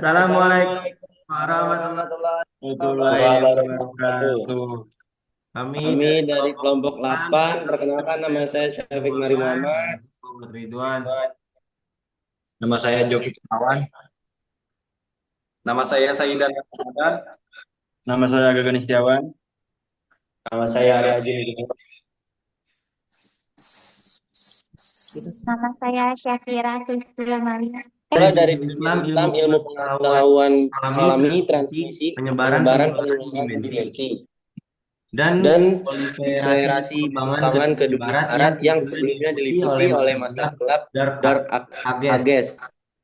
Assalamualaikum Assalamualaikum warahmatullahi warahmatullahi wabarakatuh. wabarakatuh. Kami Kami dari dari kelompok kelompok 8, 8, perkenalkan nama saya Syafiq Mari Muhammad Muhammad. Ridwan. Nama saya Joki Setiawan. Nama saya Saidan Ramadan. Nama saya Gagan Setiawan. Nama saya Arya Juni. Nama saya Syakira Sulaiman. Mulai dari Ilmu dunia Islam, ilmu Islam, ilmu pengetahuan pengetahuan alami, alami, transmisi, transmisi, penyebaran, penyebaran, penularan penularan dimensi, dimensi, dan dan proliferasi proliferasi perkembangan ke perkembangan ke dunia dunia barat yang barat yang sebelumnya sebelumnya diliputi diliputi oleh oleh masa masa gelap gelap Dark Dark Ages, Ages,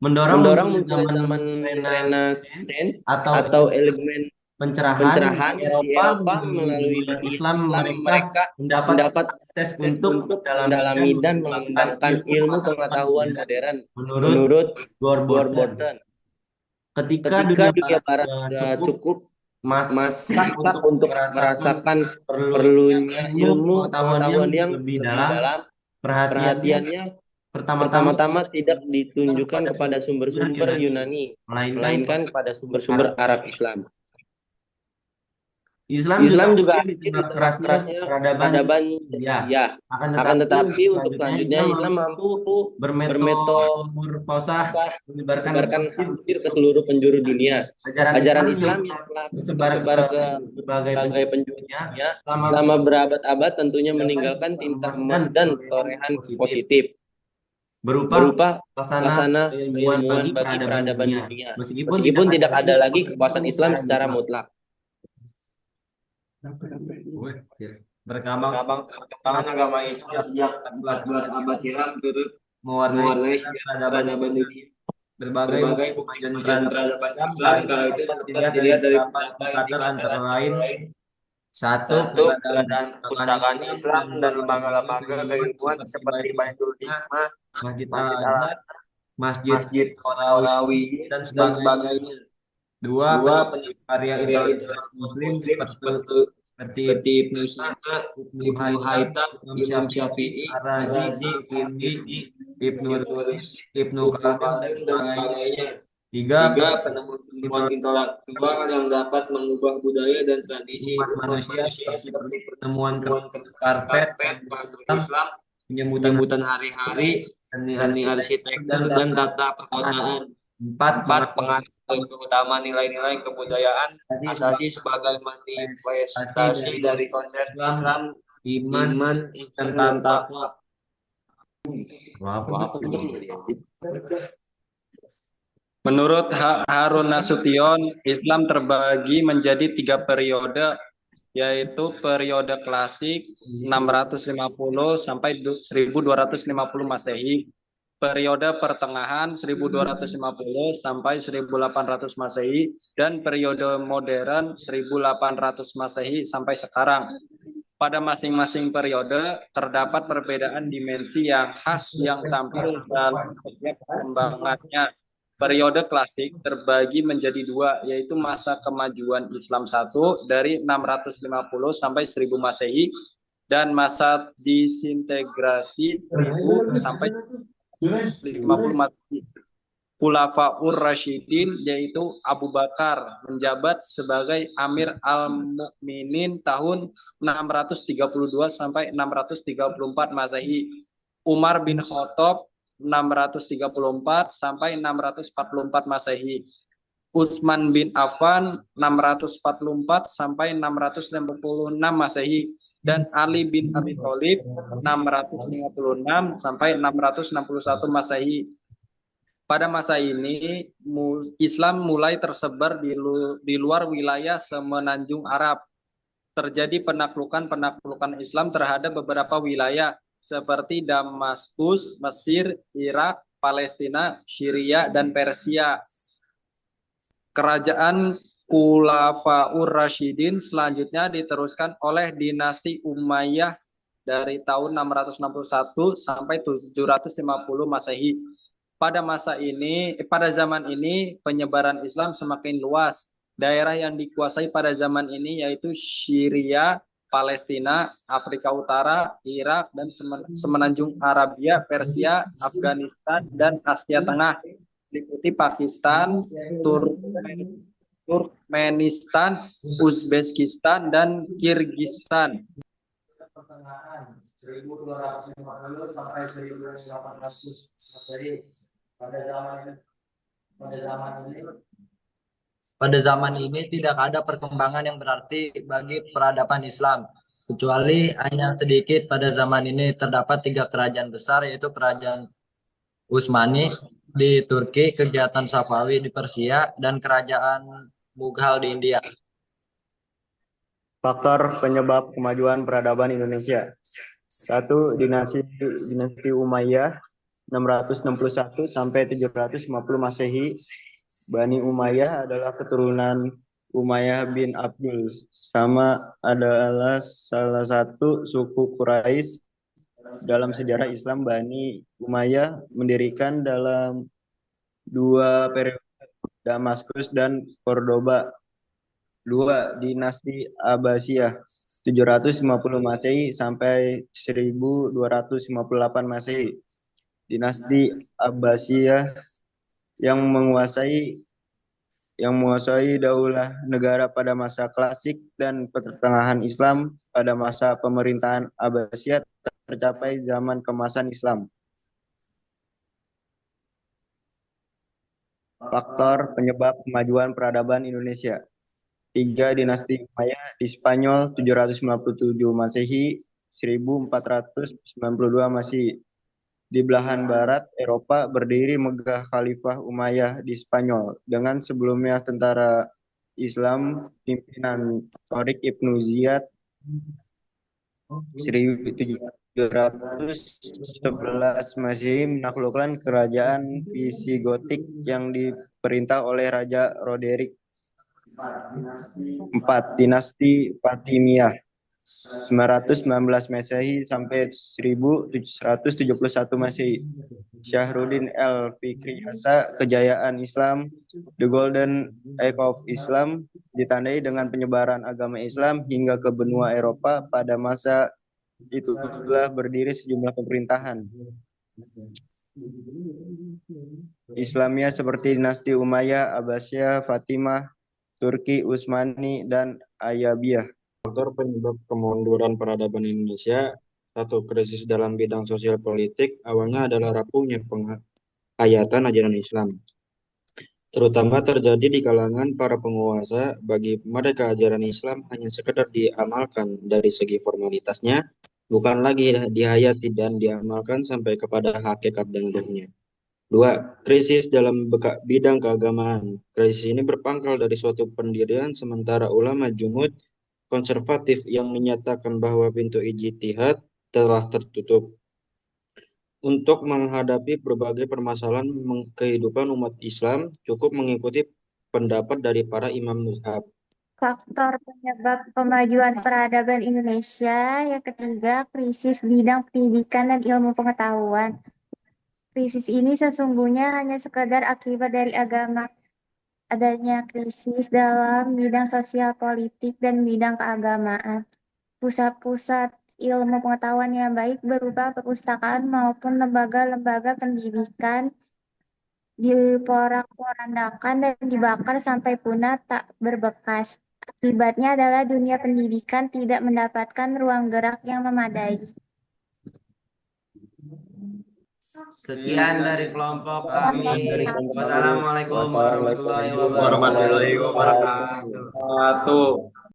mendorong mendorong munculnya munculnya zaman zaman Renaissance Renaissance atau atau elemen pencerahan di pencerahan di Eropa Eropa melalui melalui dunia dunia Islam. Islam. Mereka Mereka mendapat mendapat akses akses untuk untuk mendalami dan mendalami dan mengembangkan mengembangkan ilmu ilmu pengetahuan pengetahuan modern. modern. Menurut Menurut Gore Gore Borden, Borden, ketika ketika dunia dunia barat barat sudah sudah cukup cukup masak masak untuk untuk merasakan merasakan perlunya perlunya ilmu ilmu pengetahuan yang pengetahuan yang lebih lebih dalam, dalam, perhatiannya perhatiannya pertama-tama pertama-tama tidak ditujukan kepada kepada sumber sumber-sumber Yunani, Yunani, melainkan melainkan kepada Arab. sumber-sumber Arab Islam. Islam juga Islam juga hadir di hadir tengah di tengah kerasnya kerasnya peradaban peradaban ya. jahiliyah. Akan Akan tetapi tetapi untuk untuk selanjutnya selanjutnya Islam Islam mampu mampu bermetode bermetamorfosa, menyebarkan menyebarkan hampir ke hampir ke seluruh seluruh penjuru dunia. dunia. Ajaran Ajaran Islam yang Islam yang telah tersebar ke tersebar ke berbagai berbagai penjuru penjuru dunia dunia selama selama berabad-abad tentunya meninggalkan meninggalkan tinta tinta emas dan emas dan torehan torehan positif positif berupa berupa suasana suasana keilmuan keilmuan bagi bagi peradaban peradaban dunia. dunia. Meskipun tidak Meskipun ada tidak lagi ada lagi kekuasaan Islam kekuasaan Islam secara secara mutlak. mutlak. Berkembang Perkembangan agama Islam sejak 14 abad silam turut mewarnai mewarnai sejarah sejarah peradaban peradaban dunia. berbagai Berbagai bukti bukti kemajuan kemajuan peradaban peradaban Islam Islam kala itu kala itu dapat dapat dilihat dari dilihat dari beberapa beberapa indikator indikator antara antara lain lain satu, satu, keberadaan keberadaan perpustakaan perpustakaan Islam Islam dan dan lembaga-lembaga lembaga-lembaga keilmuan keilmuan seperti seperti Baitul Baitul Hikmah, Hikmah, Masjid Masjid Al-Azhar, Al-Azhar, Masjid Masjid Qarawiyyin, Qarawiyyin, dan dan sebagainya. sebagainya. Dua, Dua, penyebar karya penyebar intelektual intelektual Muslim Muslim seperti seperti Ibnu Sina, Sina, Ibnu Ibnu Haytham, Haytham, Imam Imam Syafi'i, Syafi'i, Ar-Razi, Ar-Razi, Al-Kindi, Al-Kindi, Ibnu Ibnu Rushd, Rushd, Ibnu Ibnu Qasim, dan Qasim, dan sebagainya. sebagainya. Tiga, Tiga, penelitian penemuan intelektual yang dapat mengubah budaya dan tradisi umat umat manusia manusia seperti seperti penemuan penemuan kertas kertas karpet, karpet, pagar Islam, Islam, penyebutan penyebutan hari-hari, seni seni arsitektur, dan arsitektur, dan tata tata perkotaan. perkotaan. Empat, Empat, mengandung pengatur keutamaan nilai-nilai kebudayaan sebagai asasi sebagai manifestasi manifestasi dari dari konsep Islam, Islam, iman, iman, dan ihsan, dan takwa. takwa. Wah, apa tuh? Menurut Harun Nasution, Islam terbagi menjadi 3 periode, yaitu periode klasik 650 sampai 1250 Masehi, periode pertengahan 1250 sampai 1800 Masehi, dan periode modern 1800 Masehi sampai sekarang. Pada masing-masing periode terdapat perbedaan dimensi yang khas yang tampil dalam setiap perkembangannya. Periode klasik terbagi menjadi dua, yaitu masa kemajuan Islam satu dari 650 sampai 1000 Masehi, dan masa disintegrasi 1000 sampai 50 Masehi. Khulafaur Rasyidin, yaitu Abu Bakar menjabat sebagai Amir al-Mukminin tahun 632 sampai 634 Masehi. Umar bin Khattab 634 sampai 644 Masehi. Utsman bin Affan 644 sampai 656 Masehi, dan Ali bin Abi Thalib 656 sampai 661 Masehi. Pada masa ini, Islam mulai tersebar di luar wilayah semenanjung Arab. Terjadi penaklukan Islam terhadap beberapa wilayah seperti Damaskus, Mesir, Irak, Palestina, Syria, dan Persia. Kerajaan Khulafaur Rasyidin selanjutnya diteruskan oleh dinasti Umayyah dari tahun 661 sampai 750 Masehi. Pada zaman ini penyebaran Islam semakin luas. Daerah yang dikuasai pada zaman ini yaitu Syria, Palestina, Afrika Utara, Irak, dan semenanjung Arabia, Persia, Afghanistan, dan Asia Tengah. Diikuti Pakistan, Turkmenistan, Uzbekistan, dan Kirgistan. Pada zaman ini tidak ada perkembangan yang berarti bagi peradaban Islam, kecuali hanya sedikit. Pada zaman ini terdapat 3 kerajaan besar, yaitu Kerajaan Utsmani di Turki, Kegiatan Safawi di Persia, dan Kerajaan Mughal di India. Faktor penyebab kemajuan peradaban Indonesia. 1. Dinasti Umayyah 661 sampai 750 Masehi. Bani Umayyah adalah keturunan Umayyah bin Abdul Sama, adalah salah satu suku Quraisy dalam sejarah Islam. Bani Umayyah mendirikan dalam 2 periode, Damaskus dan Cordoba. 2. Dinasti Abbasiyah 750 Masehi sampai 1258 Masehi. Dinasti Abbasiyah yang menguasai daulah negara pada masa klasik dan pertengahan Islam. Pada masa pemerintahan Abbasiyah tercapai zaman kemasan Islam. Faktor penyebab kemajuan peradaban Indonesia. 3. Dinasti Umayyah di Spanyol 797 Masehi 1492 Masehi. Di belahan barat Eropa berdiri megah Khalifah Umayyah di Spanyol, dengan sebelumnya tentara Islam pimpinan Tariq Ibnu Ziyad 1711 Masehi menaklukkan kerajaan Visigotik yang diperintah oleh Raja Roderick. 4. Dinasti Fatimiyah 919 Masehi sampai 1771 Masehi. Syahruddin al-Fikri Yasa, kejayaan Islam, The Golden Age of Islam, ditandai dengan penyebaran agama Islam hingga ke benua Eropa. Pada masa itu telah berdiri sejumlah pemerintahan Islamiyah seperti dinasti Umayyah, Abbasiyah, Fatimah, Turki, Utsmani, dan Ayyubiyah. Faktor penyebab kemunduran peradaban Indonesia. 1. Krisis dalam bidang sosial politik. Awalnya adalah rapuhnya penghayatan ajaran Islam, terutama terjadi di kalangan para penguasa. Bagi mereka ajaran Islam hanya sekedar diamalkan dari segi formalitasnya, bukan lagi dihayati dan diamalkan sampai kepada hakikat dan ruhnya. 2. Krisis dalam bidang keagamaan. Krisis ini berpangkal dari suatu pendirian sementara ulama jumud konservatif yang menyatakan bahwa pintu ijtihad telah tertutup untuk menghadapi berbagai permasalahan kehidupan umat Islam. Cukup mengikuti pendapat dari para imam mazhab. Faktor penyebab kemajuan peradaban Indonesia. Yang ketiga, krisis bidang pendidikan dan ilmu pengetahuan. Krisis ini sesungguhnya hanya sekedar akibat dari adanya krisis dalam bidang sosial politik dan bidang keagamaan. Pusat-pusat ilmu pengetahuan yang baik berupa perpustakaan maupun lembaga-lembaga pendidikan diporak-porandakan dan dibakar sampai punah tak berbekas. Akibatnya adalah dunia pendidikan tidak mendapatkan ruang gerak yang memadai. Sekian dari kelompok kami. Wassalamualaikum warahmatullahi wabarakatuh. Warahmatullahi wabarakatuh. Satu.